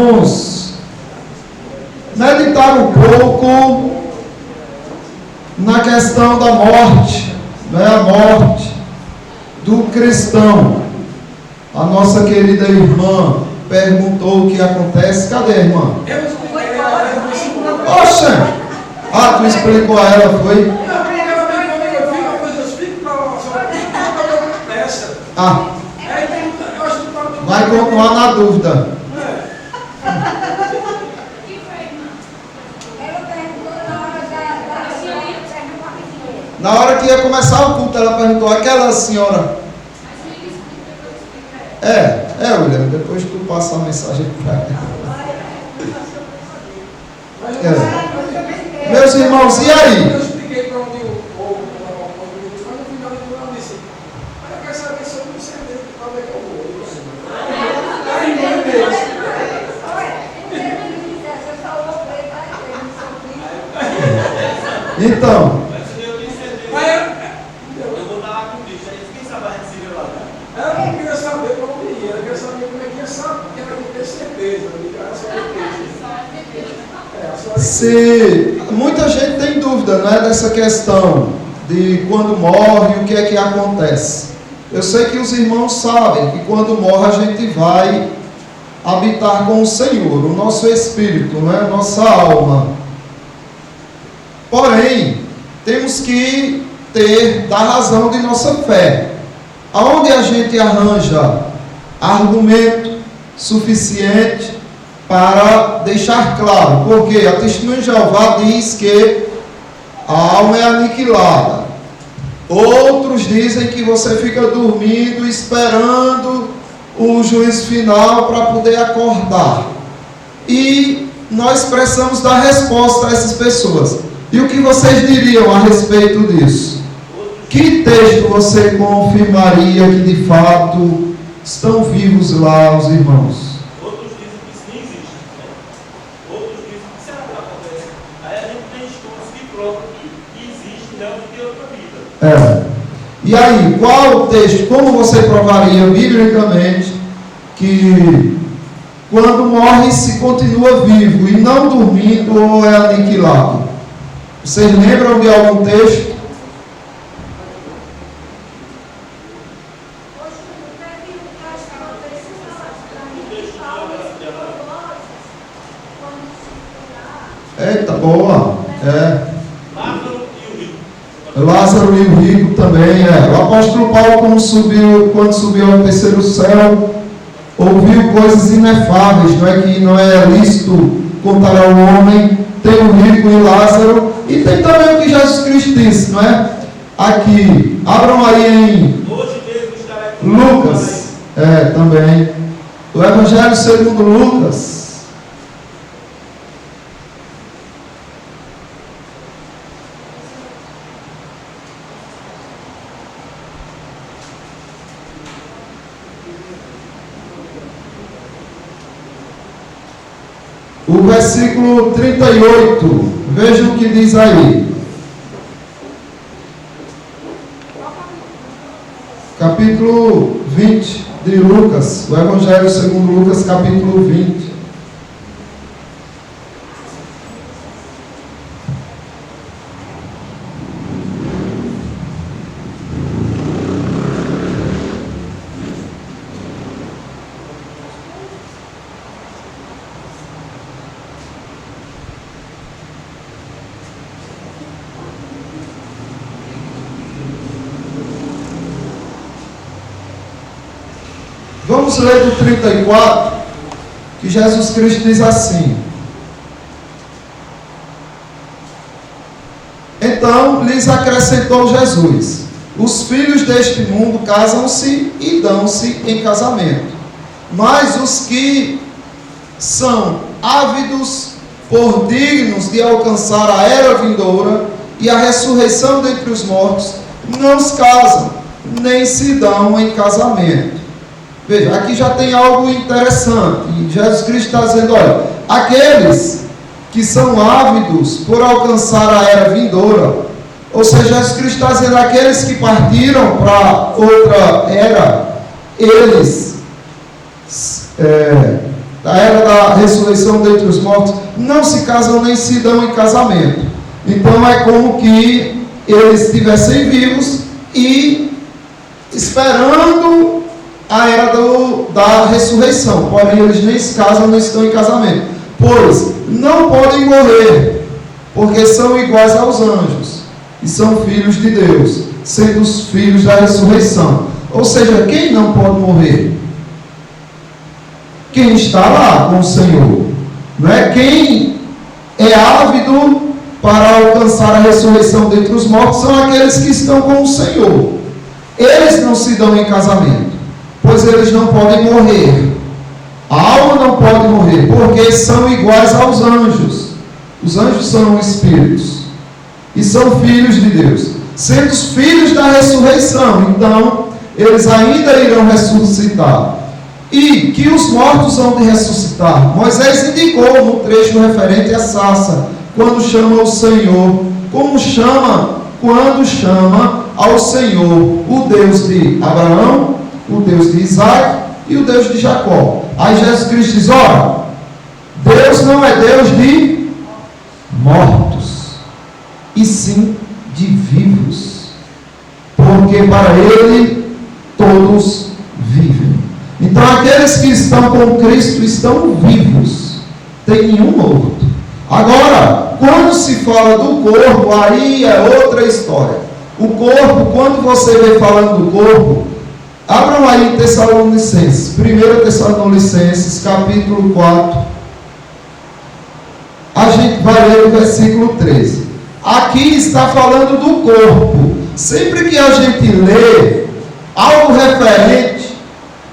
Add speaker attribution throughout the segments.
Speaker 1: vamos meditar um pouco na questão da morte, né? A morte do cristão. A nossa querida irmã perguntou o que acontece. Cadê a irmã? Oxa! Ah, tu explicou a ela, foi? Ah, vai continuar na dúvida. Na hora que ia começar o culto, ela perguntou, aquela senhora. William, depois tu passa a mensagem para ela. Meus irmãos, e aí?
Speaker 2: Eu expliquei para onde o povo, mas no final eu disse, eu quero saber se eu não sei para onde é que eu vou.
Speaker 1: Então,
Speaker 3: eu vou estar lá com o bicho, aí quem sabe a gente se vê lá.
Speaker 2: Ela não queria saber para onde ia, ela queria saber como é que ia saber, porque ela não tem certeza.
Speaker 1: se muita gente tem dúvida, né, dessa questão de quando morre, o que é que acontece. Eu sei que os irmãos sabem que quando morre a gente vai habitar com o Senhor, o nosso espírito, né, nossa alma. Porém, temos que dar razão de nossa fé. Aonde a gente arranja argumento suficiente para deixar claro, porque a Testemunha de Jeová diz que a alma é aniquilada. Outros dizem que você fica dormindo, esperando o juízo final para poder acordar. E nós precisamos dar resposta a essas pessoas. E o que vocês diriam a respeito disso? Que texto você confirmaria que de fato estão vivos lá os irmãos?
Speaker 3: Outros dizem que isso nem existe, né? Outros dizem que será que acontece? Aí a gente tem estudos que provam que existe realmente outra vida.
Speaker 1: E aí, qual o texto, como você provaria biblicamente que quando morre se continua vivo e não dormindo ou é aniquilado? Vocês lembram de algum texto? Eita, boa. Lázaro e o rico também. O apóstolo Paulo, quando subiu ao terceiro céu, ouviu coisas inefáveis, não é, que não é lícito contar ao homem. Tem o rico e Lázaro, e tem também o que Jesus Cristo disse, não é? Aqui, abram aí em Lucas, também, o Evangelho segundo Lucas. O versículo 38, vejam o que diz aí. Capítulo 20 de Lucas, o Evangelho segundo Lucas, capítulo 20. Vamos ler do 34, que Jesus Cristo diz assim: Então lhes acrescentou Jesus: os filhos deste mundo casam-se e dão-se em casamento, mas os que são ávidos por dignos de alcançar a era vindoura e a ressurreição dentre os mortos, não se casam, nem se dão em casamento. Veja, aqui já tem algo interessante. Jesus Cristo está dizendo, olha, aqueles que são ávidos por alcançar a era vindoura, ou seja, Jesus Cristo está dizendo, aqueles que partiram para outra era, eles, a era da ressurreição dentre os mortos, não se casam nem se dão em casamento. Então é como que eles estivessem vivos e esperando a era da ressurreição. Porém, eles nem se casam nem se dão em casamento, pois não podem morrer, porque são iguais aos anjos e são filhos de Deus, sendo os filhos da ressurreição. Ou seja, quem não pode morrer? Quem está lá com o Senhor, não é? Quem é ávido para alcançar a ressurreição dentre os mortos são aqueles que estão com o Senhor. Eles não se dão em casamento, pois eles não podem morrer. A alma não pode morrer, porque são iguais aos anjos. Os anjos são espíritos e são filhos de Deus, sendo os filhos da ressurreição. Então eles ainda irão ressuscitar. E que os mortos hão de ressuscitar. Moisés indicou no trecho referente à sarça, quando chama o Senhor, como chama, quando chama ao Senhor, o Deus de Abraão, o Deus de Isaac e o Deus de Jacó. Aí Jesus Cristo diz: olha, Deus não é Deus de mortos, e sim de vivos, porque para Ele todos vivem. Então aqueles que estão com Cristo estão vivos, tem nenhum morto. Agora, quando se fala do corpo, aí é outra história. O corpo, quando você vê falando do corpo, abram aí Tessalonicenses, 1 Tessalonicenses, capítulo 4. A gente vai ler o versículo 13. Aqui está falando do corpo. Sempre que a gente lê algo referente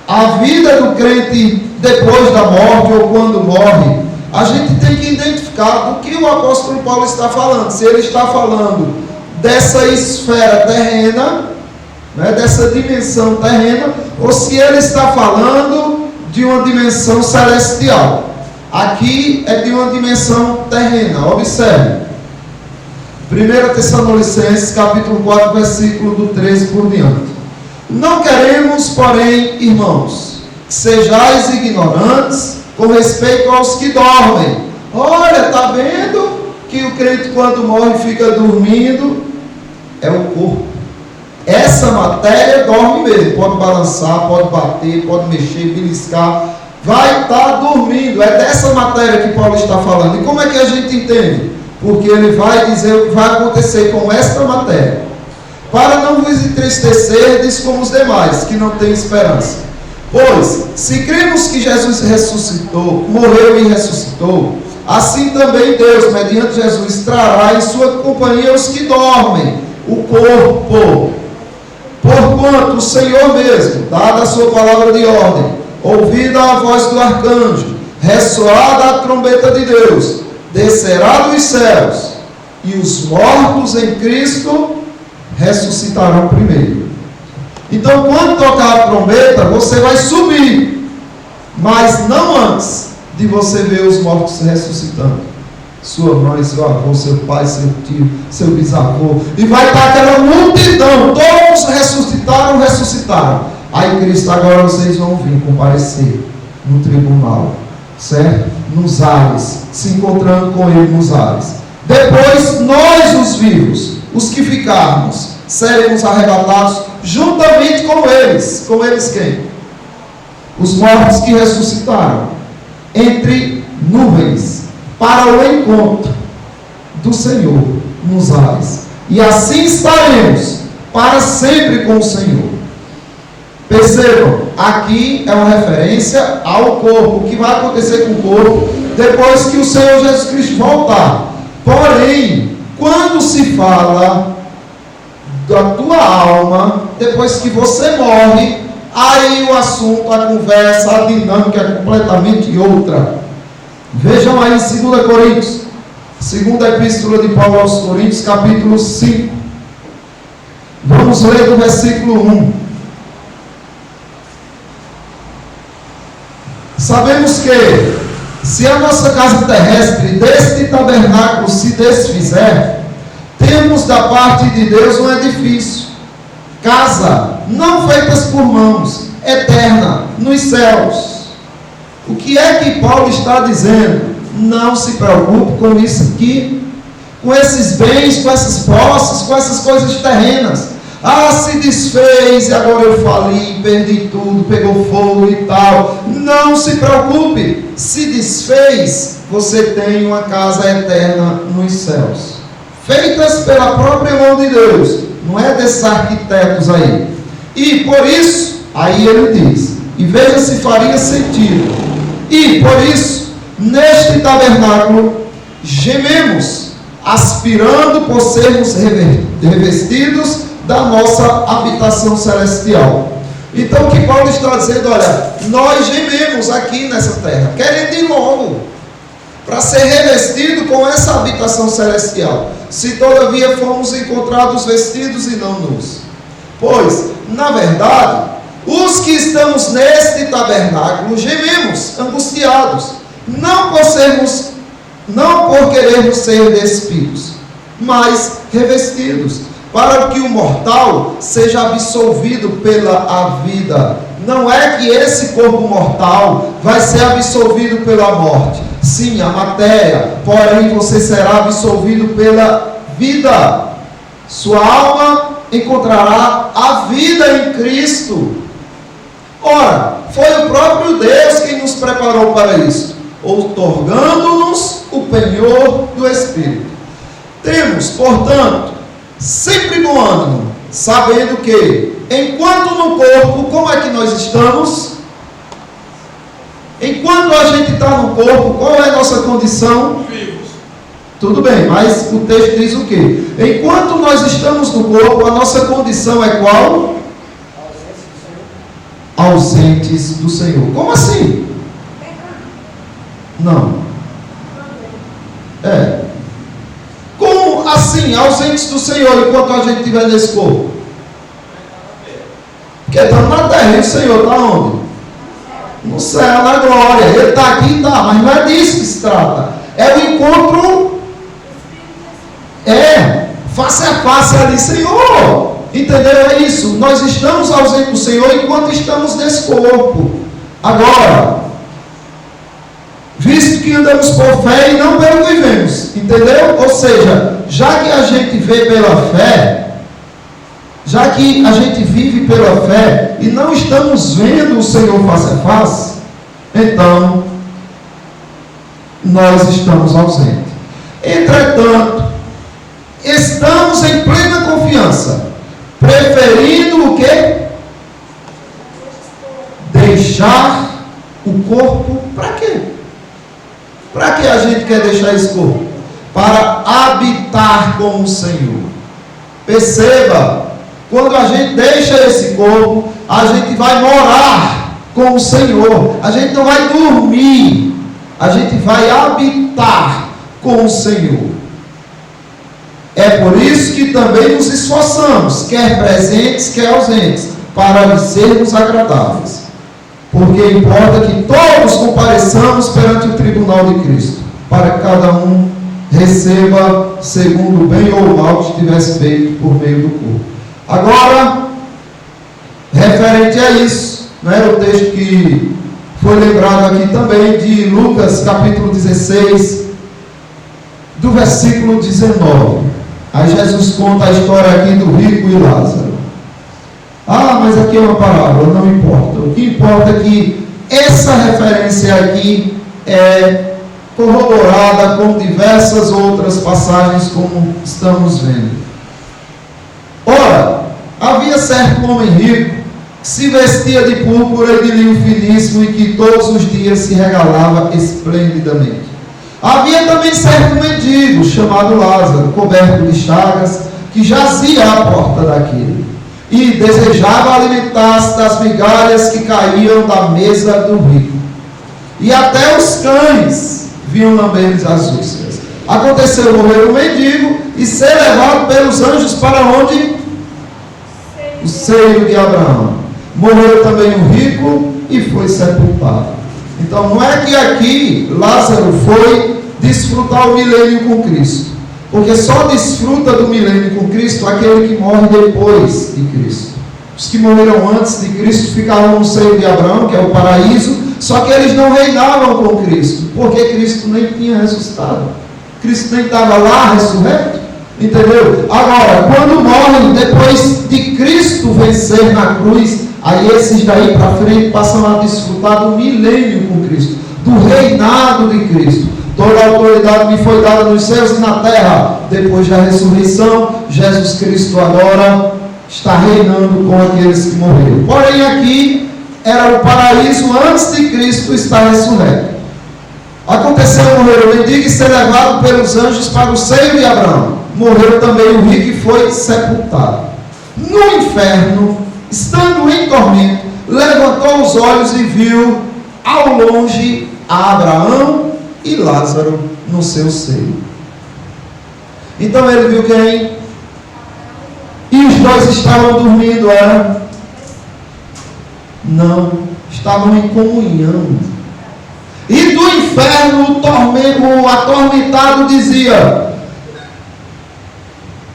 Speaker 1: à vida do crente depois da morte ou quando morre, a gente tem que identificar do que o apóstolo Paulo está falando. Se ele está falando dessa esfera terrena, né, dessa dimensão terrena, ou se ele está falando de uma dimensão celestial. Aqui é de uma dimensão terrena. Observe. 1 Tessalonicenses, capítulo 4, versículo do 13 por diante. Não queremos, porém, irmãos, que sejais ignorantes com respeito aos que dormem. Olha, está vendo que o crente quando morre fica dormindo? É o corpo. Essa matéria dorme mesmo. Pode balançar, pode bater, pode mexer, beliscar. Vai estar dormindo. É dessa matéria que Paulo está falando. E como é que a gente entende? Porque ele vai dizer o que vai acontecer com esta matéria. Para não vos entristecerdes como os demais, que não têm esperança. Pois, se cremos que Jesus ressuscitou, morreu e ressuscitou, assim também Deus, mediante Jesus, trará em sua companhia os que dormem, o corpo. Porquanto o Senhor mesmo, dada a sua palavra de ordem, ouvida a voz do arcanjo, ressoada a trombeta de Deus, descerá dos céus, e os mortos em Cristo ressuscitarão primeiro. Então, quando tocar a trombeta, você vai subir, mas não antes de você ver os mortos ressuscitando. Sua mãe, seu avô, seu pai, seu tio, seu bisavô, e vai estar aquela multidão, todos ressuscitaram. Aí Cristo, agora vocês vão vir comparecer no tribunal, certo? Nos ares, se encontrando com Ele nos ares. Depois nós, os vivos, os que ficarmos, seremos arrebatados juntamente com eles. Com eles quem? Os mortos que ressuscitaram, entre nuvens, para o encontro do Senhor nos ares. E assim estaremos para sempre com o Senhor. Percebam, aqui é uma referência ao corpo, o que vai acontecer com o corpo depois que o Senhor Jesus Cristo voltar. Porém, quando se fala da tua alma, depois que você morre, aí o assunto, a conversa, a dinâmica é completamente outra. Vejam aí em 2 Coríntios, segunda epístola de Paulo aos Coríntios, capítulo 5. Vamos ler do versículo 1. Sabemos que, se a nossa casa terrestre deste tabernáculo se desfizer, temos da parte de Deus um edifício, casa não feitas por mãos, eterna, nos céus, O que é que Paulo está dizendo? Não se preocupe com isso aqui, com esses bens, com essas posses, com essas coisas terrenas. Ah, se desfez e agora eu fali, perdi tudo, pegou fogo e tal. Não se preocupe, se desfez, você tem uma casa eterna nos céus, feitas pela própria mão de Deus, não é desses arquitetos aí. E por isso, aí ele diz, e veja se faria sentido, e por isso, neste tabernáculo, gememos, aspirando por sermos revestidos da nossa habitação celestial. Então o que Paulo está dizendo, olha, nós gememos aqui nessa terra, querendo ir logo, para ser revestido com essa habitação celestial, se todavia fomos encontrados vestidos e não nus. Pois, na verdade, os que estamos neste tabernáculo gememos, angustiados, não por querermos ser despidos, mas revestidos, para que o mortal seja absolvido pela vida. Não é que esse corpo mortal vai ser absolvido pela morte. Sim, a matéria, porém você será absolvido pela vida. Sua alma encontrará a vida em Cristo. Ora, foi o próprio Deus quem nos preparou para isso, outorgando-nos o penhor do Espírito. Temos, portanto, sempre no ânimo, sabendo que, enquanto no corpo, como é que nós estamos? Enquanto a gente está no corpo, qual é a nossa condição?
Speaker 2: Vivos.
Speaker 1: Tudo bem, mas o texto diz o quê? Enquanto nós estamos no corpo, a nossa condição é qual? Ausentes do Senhor. Como assim? Não. Como assim, ausentes do Senhor, enquanto a gente estiver nesse corpo? Porque estamos na terra, e o Senhor está onde? No céu, na glória. Ele está aqui, está, mas não é disso que se trata. É o encontro, face a face ali, Senhor. Entendeu? É isso. Nós estamos ausentes do Senhor enquanto estamos nesse corpo. Agora, visto que andamos por fé e não pelo que vemos, entendeu? Ou seja, já que a gente vê pela fé, já que a gente vive pela fé e não estamos vendo o Senhor face a face, então nós estamos ausentes. Entretanto, estamos em plena confiança, preferindo o quê? Deixar o corpo para quê? Para que a gente quer deixar esse corpo? Para habitar com o Senhor. Perceba, quando a gente deixa esse corpo, a gente vai morar com o Senhor. A gente não vai dormir, a gente vai habitar com o Senhor. É por isso que também nos esforçamos, quer presentes, quer ausentes, para sermos agradáveis. Porque importa que todos compareçamos perante o tribunal de Cristo, para que cada um receba segundo o bem ou o mal que tivesse feito por meio do corpo. Agora, referente a isso, o texto que foi lembrado aqui também de Lucas capítulo 16, do versículo 19. Aí Jesus conta a história aqui do rico e Lázaro. Ah, mas aqui é uma parábola, não importa. O que importa é que essa referência aqui é corroborada com diversas outras passagens, como estamos vendo. Ora, havia certo homem rico que se vestia de púrpura e de linho finíssimo e que todos os dias se regalava esplendidamente. Havia também certo mendigo chamado Lázaro, coberto de chagas, que jazia à porta daquele e desejava alimentar-se das migalhas que caíam da mesa do rico. E até os cães vinham lamber-lhes as úlceras. Aconteceu morrer o mendigo e ser levado pelos anjos para onde? O seio de Abraão. Morreu também o rico e foi sepultado. Então não é que aqui Lázaro foi desfrutar o milênio com Cristo, porque só desfruta do milênio com Cristo aquele que morre depois de Cristo. Os que morreram antes de Cristo ficaram no seio de Abraão, que é o paraíso, só Só que eles não reinavam com Cristo, porque Cristo nem tinha ressuscitado. Cristo nem estava lá ressurreto, entendeu? Agora, quando morrem, depois de Cristo vencer na cruz, aí esses daí para frente passam a desfrutar do milênio com Cristo, do reinado de Cristo. Toda a autoridade me foi dada nos céus e na terra. Depois da ressurreição, Jesus Cristo agora está reinando com aqueles que morreram. Porém aqui era o paraíso antes de Cristo estar ressurreto. Aconteceu morrer o mendigo e ser levado pelos anjos para o seio de Abraão. Morreu também o rico e foi sepultado. No inferno, estando em tormento, levantou os olhos e viu ao longe a Abraão e Lázaro no seu seio. Então ele viu quem? E os dois estavam dormindo, era? Não, estavam em comunhão. E do inferno o atormentado dizia,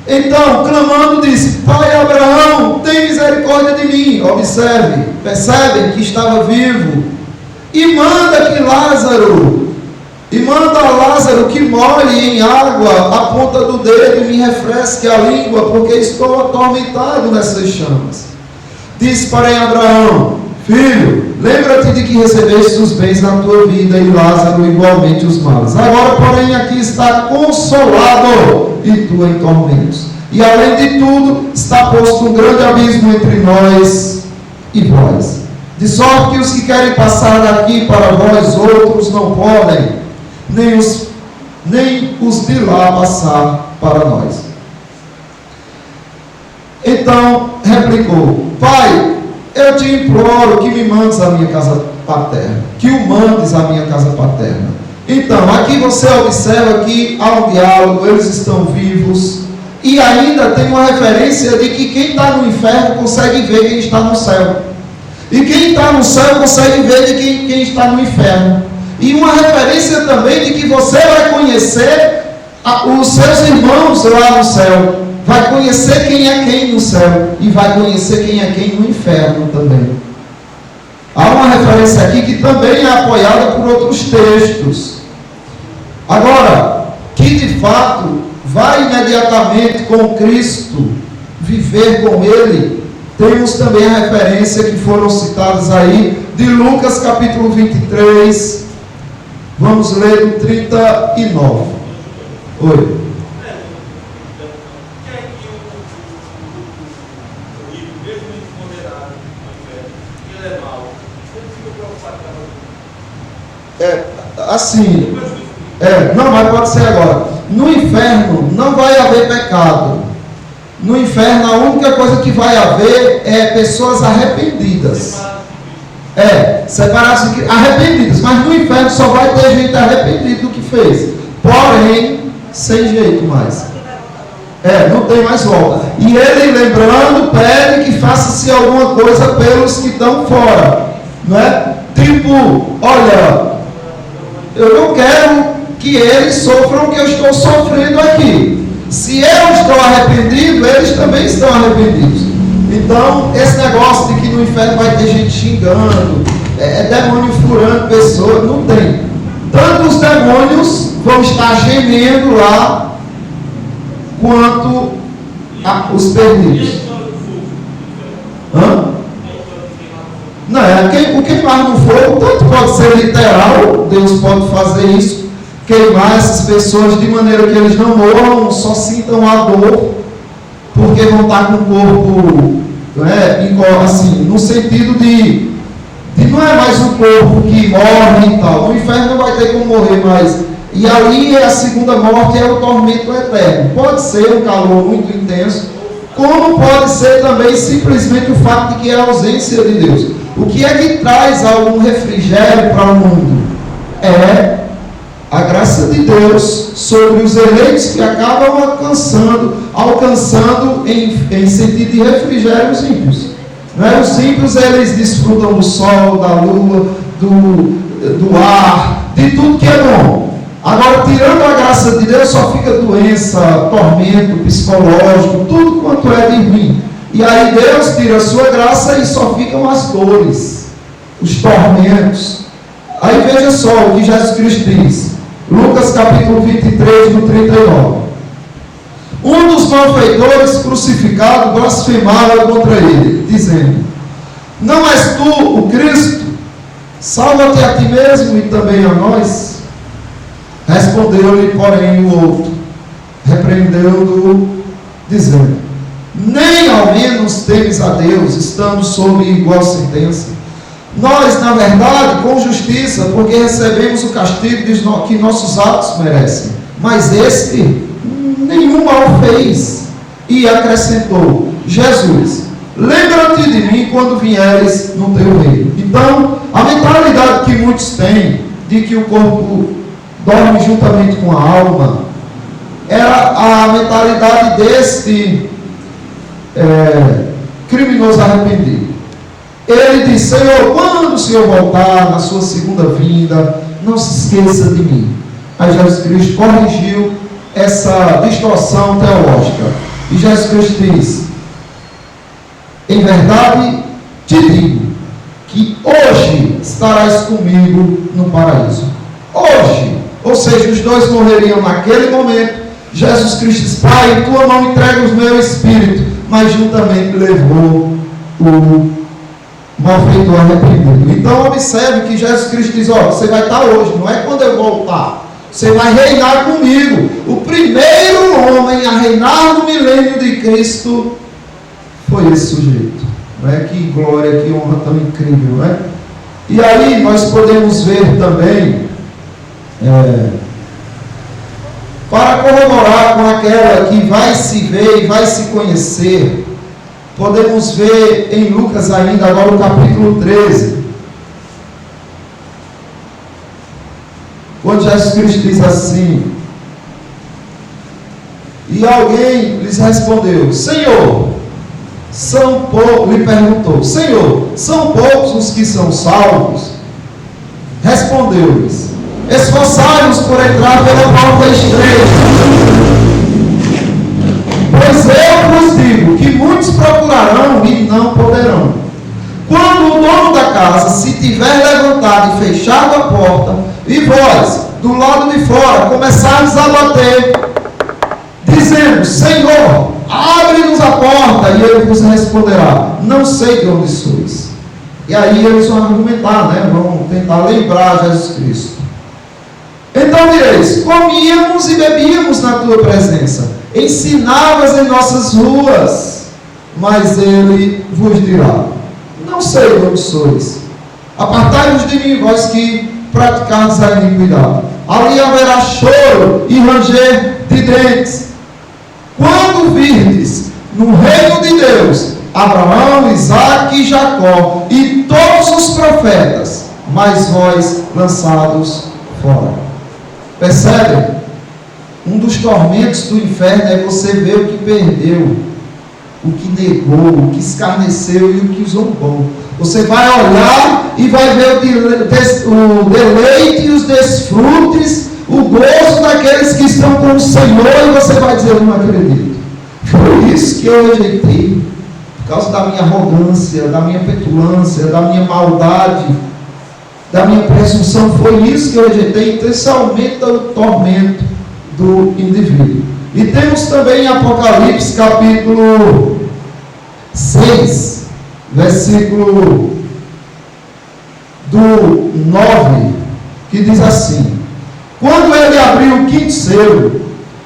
Speaker 1: então, clamando, disse: Pai Abraão, tem misericórdia de mim. Observe, percebem que estava vivo. E manda Lázaro que molhe em água a ponta do dedo e me refresque a língua, porque estou atormentado nessas chamas. Disse, porém, Abraão: Filho, lembra-te de que recebeste os bens na tua vida e Lázaro igualmente os males. Agora, porém, aqui está consolado e tu em tormentos. E além de tudo, está posto um grande abismo entre nós e vós. De sorte que os que querem passar daqui para vós outros não podem, nem os de lá passar para nós. Então replicou: Pai, eu te imploro que me mandes a minha casa paterna, que o mandes a minha casa paterna. Então, aqui você observa que há um diálogo, eles estão vivos, e ainda tem uma referência de que quem está no inferno consegue ver quem está no céu, e quem está no céu consegue ver de quem está no inferno. E uma referência também de que você vai conhecer os seus irmãos lá no céu, vai conhecer quem é quem no céu, e vai conhecer quem é quem no inferno também. Há uma referência aqui que também é apoiada por outros textos. Agora, que de fato vai imediatamente com Cristo, viver com Ele, temos também a referência que foram citadas aí, de Lucas capítulo 23, vamos ler do 39. Oi. Assim, não, mas pode ser agora. No inferno não vai haver pecado. No inferno a única coisa que vai haver é pessoas arrependidas. Separadas, arrependidas. Mas no inferno só vai ter gente arrependida do que fez. Porém, sem jeito mais. Não tem mais volta. E ele, lembrando, pede que faça-se alguma coisa pelos que estão fora. Não é? Tipo, olha, eu não quero que eles sofram o que eu estou sofrendo aqui. Se eu estou arrependido, eles também estão arrependidos. Então, esse negócio de que no inferno vai ter gente xingando, demônio furando pessoas, não tem. Tanto os demônios vão estar gemendo lá, quanto os perdidos. Não, o queimar no fogo, tanto pode ser literal, Deus pode fazer isso, queimar essas pessoas de maneira que eles não morram, só sintam a dor, porque vão estar com o corpo, assim, no sentido de não é mais o corpo que morre e tal. No inferno não vai ter como morrer mais. E ali a segunda morte é o tormento eterno. Pode ser um calor muito intenso, como pode ser também simplesmente o fato de que é a ausência de Deus. O que é que traz algum refrigério para o mundo? É a graça de Deus sobre os eleitos que acabam alcançando em sentido de refrigério os ímpios. Os ímpios, eles desfrutam do sol, da lua, do ar, de tudo que é bom. Agora, tirando a graça de Deus, só fica doença, tormento psicológico, tudo quanto é de ruim. E aí Deus tira a sua graça e só ficam as dores, os tormentos. Aí veja só o que Jesus Cristo diz. Lucas capítulo 23, no 39. Um dos malfeitores crucificados blasfemava contra ele, dizendo: não és tu o Cristo? Salva-te a ti mesmo e também a nós. Respondeu-lhe, porém, o outro, repreendeu-o, dizendo: nem ao menos temes a Deus, estando sob igual sentença. Nós, na verdade, com justiça, porque recebemos o castigo que nossos atos merecem. Mas este nenhum mal fez. E acrescentou: Jesus, lembra-te de mim quando vieres no teu reino. Então, a mentalidade que muitos têm de que o corpo dorme juntamente com a alma era a mentalidade deste criminoso arrependido. Ele diz: Senhor, quando o Senhor voltar na sua segunda vinda, não se esqueça de mim. Aí Jesus Cristo corrigiu essa distorção teológica. E Jesus Cristo diz: em verdade te digo que hoje estarás comigo no paraíso. Hoje. Ou seja, os dois morreriam naquele momento. Jesus Cristo diz: Pai, em tua mão entrego o meu espírito. Mas juntamente levou o malfeitor arrependido. Então observe que Jesus Cristo diz: ó, você vai estar hoje, não é quando eu voltar. Você vai reinar comigo. O primeiro homem a reinar no milênio de Cristo foi esse sujeito. Não é? Que glória, que honra tão incrível, não é? E aí nós podemos ver também, para corroborar com aquela que vai se ver e vai se conhecer, podemos ver em Lucas ainda, agora o capítulo 13, quando Jesus Cristo diz assim: e alguém lhes respondeu: Senhor, são poucos, lhe perguntou: Senhor, são poucos os que são salvos? Respondeu-lhes: esforçai-vos por entrar pela porta estreita, pois eu vos digo que muitos procurarão e não poderão. Quando o dono da casa se tiver levantado e fechado a porta, e vós, do lado de fora, começardes a bater, dizendo: Senhor, abre-nos a porta, e ele vos responderá: não sei de onde sois. E aí eles vão argumentar, né? Vão tentar lembrar Jesus Cristo. Então direis: comíamos e bebíamos na tua presença, ensinavas em nossas ruas. Mas ele vos dirá: não sei de onde sois. Apartai-vos de mim, vós que praticardes a iniquidade. Ali haverá choro e ranger de dentes, quando virdes no reino de Deus Abraão, Isaque e Jacó e todos os profetas, mas vós lançados fora. Percebe? Um dos tormentos do inferno é você ver o que perdeu, o que negou, o que escarneceu e o que zombou. Você vai olhar e vai ver o deleite e os desfrutes, o gozo daqueles que estão com o Senhor, e você vai dizer: eu não acredito. Foi isso que eu rejeitei, por causa da minha arrogância, da minha petulância, da minha maldade, da minha presunção. Foi isso que eu rejeitei. Então isso aumenta o tormento do indivíduo. E temos também em Apocalipse capítulo 6, versículo do 9, que diz assim: quando ele abriu o quinto selo,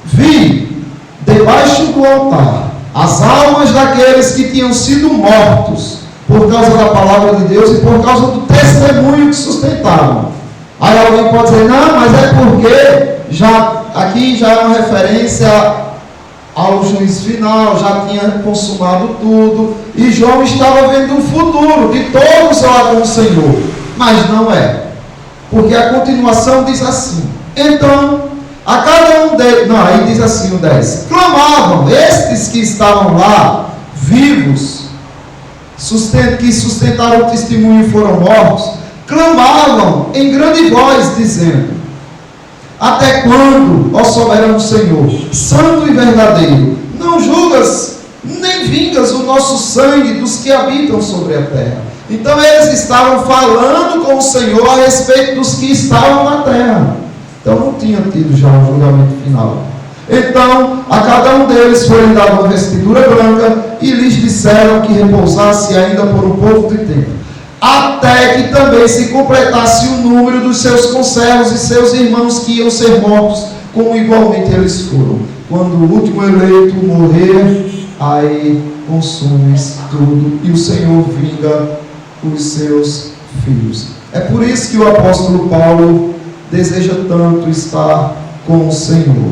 Speaker 1: vi debaixo do altar as almas daqueles que tinham sido mortos por causa da palavra de Deus e por causa do testemunho que sustentavam. Aí alguém pode dizer: não, mas é porque aqui já é uma referência ao juízo final, já tinha consumado tudo, e João estava vendo o futuro de todos lá com o Senhor. Mas não é, porque a continuação diz assim: então a cada um deles, não, aí diz assim o 10, clamavam, estes que estavam lá vivos, que sustentaram o testemunho e foram mortos, clamavam em grande voz, dizendo: até quando, ó soberano Senhor, santo e verdadeiro, não julgas nem vingas o nosso sangue dos que habitam sobre a terra? Então eles estavam falando com com o Senhor a respeito dos que estavam na terra. Então não tinha tido já um julgamento final. Então a cada um deles foi dada uma vestidura branca e lhes disseram que repousasse ainda por um pouco de tempo, até que também se completasse o número dos seus conservos e seus irmãos que iam ser mortos, como igualmente eles foram. Quando o último eleito morrer, aí consumes tudo, e o Senhor vinga os seus filhos. É por isso que o apóstolo Paulo deseja tanto estar com o Senhor.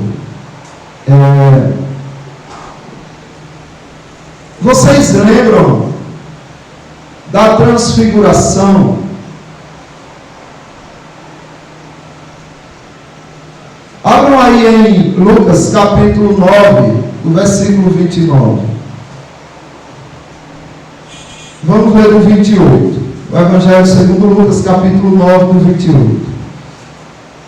Speaker 1: Vocês lembram da transfiguração? Abram aí em Lucas capítulo 9, do versículo 29. Vamos ler o 28. O Evangelho segundo Lucas, capítulo 9, do 28.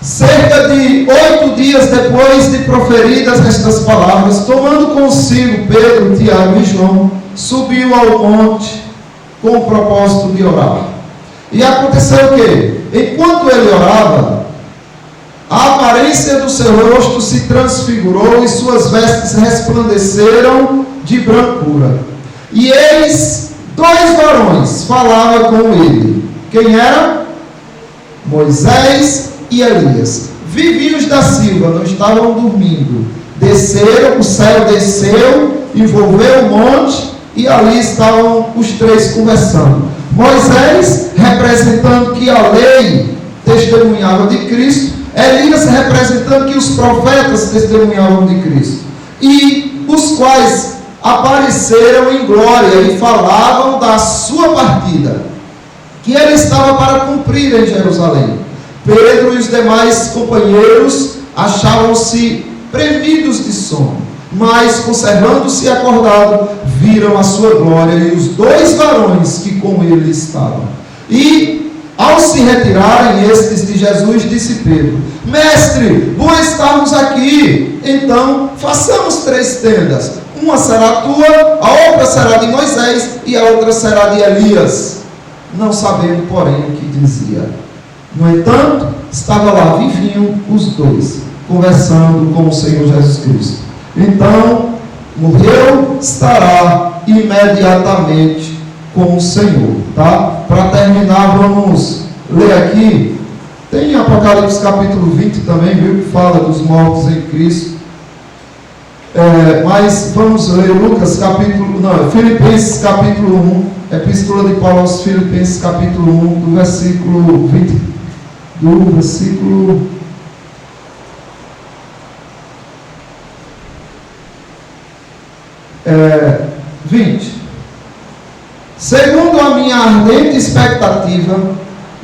Speaker 1: Cerca de 8 dias depois de proferidas estas palavras, tomando consigo Pedro, Tiago e João, subiu ao monte com o propósito de orar. E aconteceu o quê? Enquanto ele orava, a aparência do seu rosto se transfigurou e suas vestes resplandeceram de brancura. E eis 2 varões falavam com ele. Quem era? Moisés e Elias. Vivinhos da Silva, não estavam dormindo. Desceram, o céu desceu, envolveu o monte e ali estavam os 3 conversando. Moisés representando que a lei testemunhava de Cristo, Elias representando que os profetas testemunhavam de Cristo, e os quais apareceram em glória e falavam da sua partida, que ele estava para cumprir em Jerusalém. Pedro e os demais companheiros achavam-se premidos de sono, mas conservando-se acordados, viram a sua glória e os 2 varões que com ele estavam. E ao se retirarem estes de Jesus, disse Pedro: Mestre, bom estarmos aqui. Então façamos 3 tendas, uma será tua, a outra será de Moisés e a outra será de Elias. Não sabendo, porém, o que dizia. No entanto, estava lá vivinhos os 2, conversando com o Senhor Jesus Cristo. Então morreu, estará imediatamente com o Senhor. Tá? Para terminar, vamos ler aqui. Tem Apocalipse capítulo 20 também, viu? Que fala dos mortos em Cristo. Mas vamos ler Filipenses capítulo 1, Epístola de Paulo aos Filipenses capítulo 1, do versículo 20. Do versículo 20. Segundo a minha ardente expectativa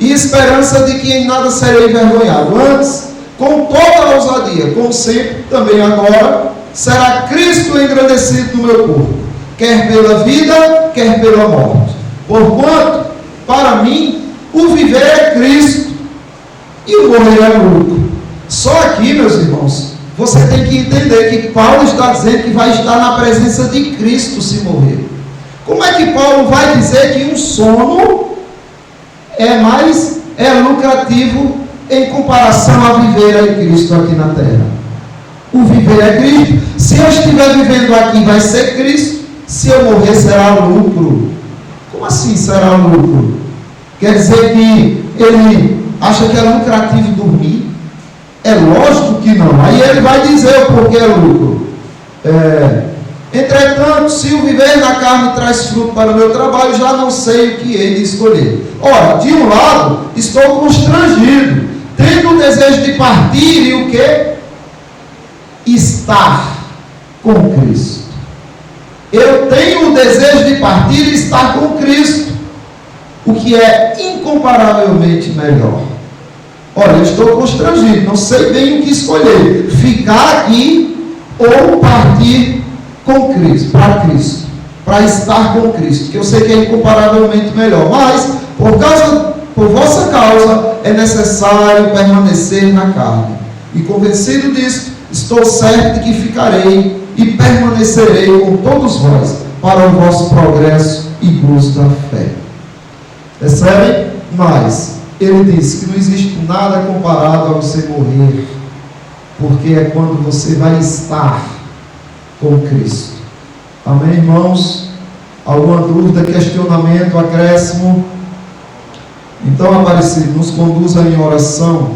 Speaker 1: e esperança de que em nada serei envergonhado, antes, com toda a ousadia, como sempre, também agora, será Cristo engrandecido no meu corpo, quer pela vida, quer pela morte. Porquanto, para mim, o viver é Cristo e o morrer é lucro. Só aqui, meus irmãos, você tem que entender que Paulo está dizendo que vai estar na presença de Cristo se morrer. Como é que Paulo vai dizer que um sono é lucrativo em comparação a viver em Cristo aqui na terra? O viver é Cristo. Se eu estiver vivendo aqui, vai ser Cristo. Se eu morrer, será lucro. Como assim será lucro? Quer dizer que ele acha que é lucrativo dormir? É lógico que não. Aí ele vai dizer o porquê é lucro. Entretanto, se o viver na carne traz fruto para o meu trabalho, já não sei o que hei de escolher. Ora, de um lado, estou constrangido, tendo o desejo de partir e o que? Estar com Cristo. Eu tenho o desejo de partir e estar com Cristo, o que é incomparavelmente melhor. Olha, eu estou constrangido, não sei bem o que escolher: ficar aqui ou partir com Cristo, para estar com Cristo, que eu sei que é incomparavelmente melhor. Mas, por vossa causa, é necessário permanecer na carne. E convencido disso, estou certo de que ficarei e permanecerei com todos vós, para o vosso progresso e gozo da fé. Percebem? Mas ele disse que não existe nada comparado a você morrer, porque é quando você vai estar com Cristo. Amém, irmãos? Alguma dúvida, questionamento, acréscimo? Então, Aparecido, nos conduza em oração.